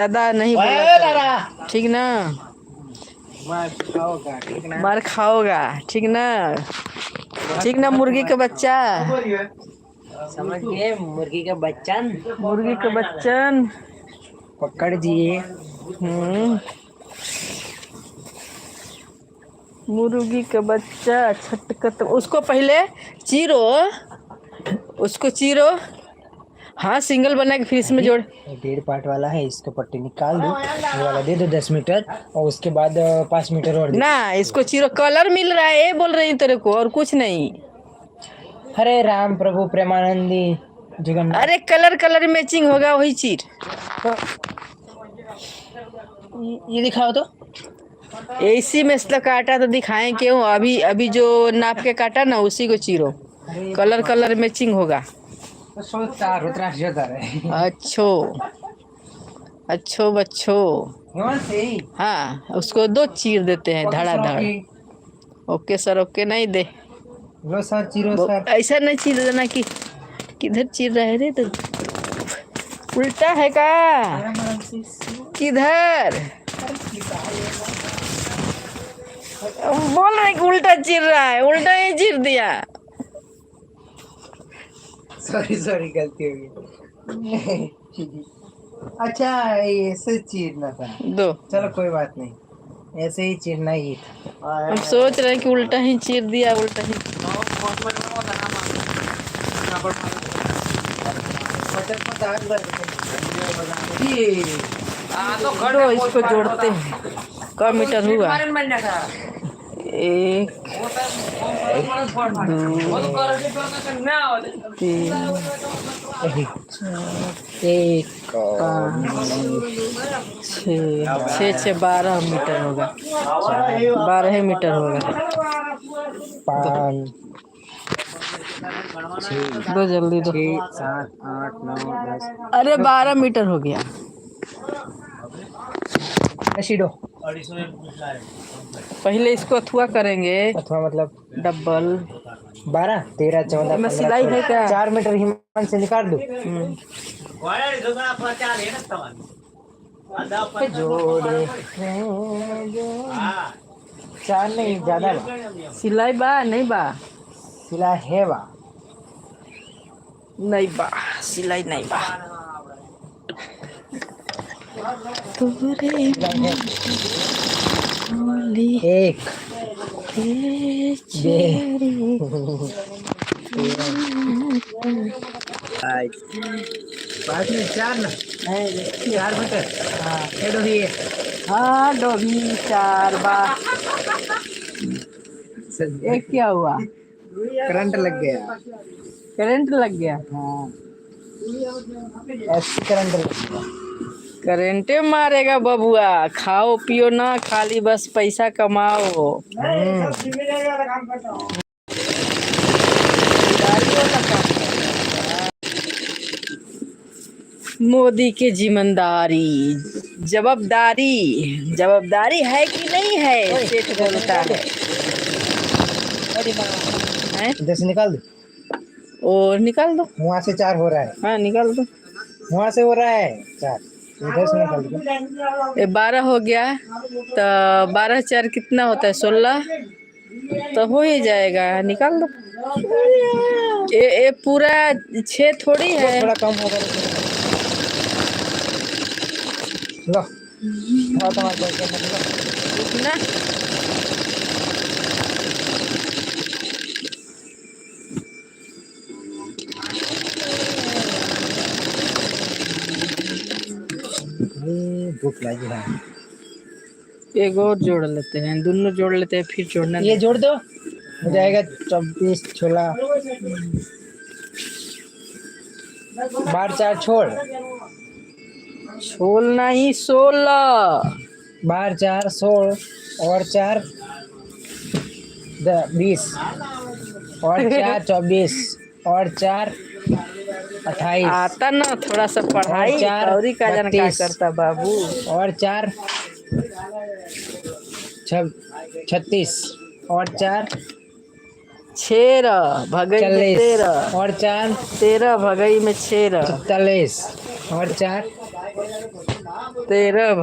ज्यादा नहीं बोला करो, ठीक ना। मार खाओगा, ठीक ना। ठीक ना मुर्गी का बच्चा। समझ गए, मुर्गी का बच्चन। मुर्गी का बच्चन पकड़ दिए। मुर्गी का बच्चा छटकत। उसको पहले चीरो, उसको चीरो। हाँ सिंगल बना के फिर इसमें जोड़। 1.5 पार्ट वाला है, इसको पट्टी निकाल दो, ये वाला दे दो 10 मीटर, और उसके बाद 5 मीटर और दे। ना इसको चीरो, कलर मिल रहा है ये बोल रही हूँ तेरे को, और कुछ नहीं। हरे राम प्रभु प्रेमानंदी जगन्नाथ। अरे कलर कलर मैचिंग होगा वही चीर। तो ये दिखाओ तो। इसी में से काटा तो दिखाएं क्यों। अभी अभी जो नाप के काटा ना उसी को चीरो, कलर कलर मैचिंग होगा। अच्छो अच्छो बच्चो। हाँ उसको दो चीर देते हैं धड़ाधड़। ओके सर, ओके नहीं दे। लो सर, चीरो सर। ऐसा नहीं चीर देना कि किधर चीर रहे रे तो उल्टा है का किधर। बोल रहे कि उल्टा चीर रहा है, उल्टा ही चीर दिया। सॉरी सॉरी, गलती हो गई। अच्छा ऐसे चीरना था। दो चलो कोई बात नहीं, ऐसे ही चीरना ही था। हम सोच रहे हैं कि उल्टा ही चीर दिया, उल्टा ही। दो इसको जोड़ते हैं। कब मीटर हुआ? 1 2 3 एक 5 6 12 मीटर होगा, 12 मीटर होगा। 5 दो जल्दी दो। 6 7 8 9 10। अरे 12 मीटर हो गया। शीडो पहले इसको अथुआ करेंगे, अथवा मतलब डबल 12 13 14 में 15 सिलाई है क्या? 4 मीटर हिमान से निकाल दो। जोड़े 4 नहीं ज्यादा बा। सिलाई बा नहीं बा? सिला है बा। नहीं बा, सिलाई नहीं बा। तुरे एक पाँच में 4 ना 4 मीटर। हाँ डोभी 4 बा। एक क्या हुआ? करंट लग गया। करंट लग गया। हाँ ऐसी करंट लग गया। करेंटे मारेगा बबुआ। खाओ पियो ना, खाली बस पैसा कमाओ। मोदी की जिम्मेदारी, जवाबदारी, जवाबदारी है कि नहीं है? सेठ बोलता है। इधर से निकाल दो। और निकाल दो। वहाँ से 4 हो रहा है। हाँ निकाल दो। वहाँ से हो रहा है 4, इधर से निकाल दो। ये 12 हो गया तो 12 4 कितना होता है? 16 तो हो ही जाएगा, निकाल दो। ये पूरा 6 थोड़ी है। थोड़ा कम होगा। लो कितना? भूख लगी है। एक और जोड़ लेते हैं, दोनों जोड़ लेते हैं फिर जोड़ना। ये जोड़ दो, हो जाएगा 24 16। 12 4 छोड़, छोड़ना ही 16। 12 4 16 और 4 20 और 4 24 और 4 28। आता ना थोड़ा सा पढ़ाई, और का जाना क्या करता बाबू। और 4 36 और 4 13 भगई में 13 और 4 13 भगई में 13 44 और 4 13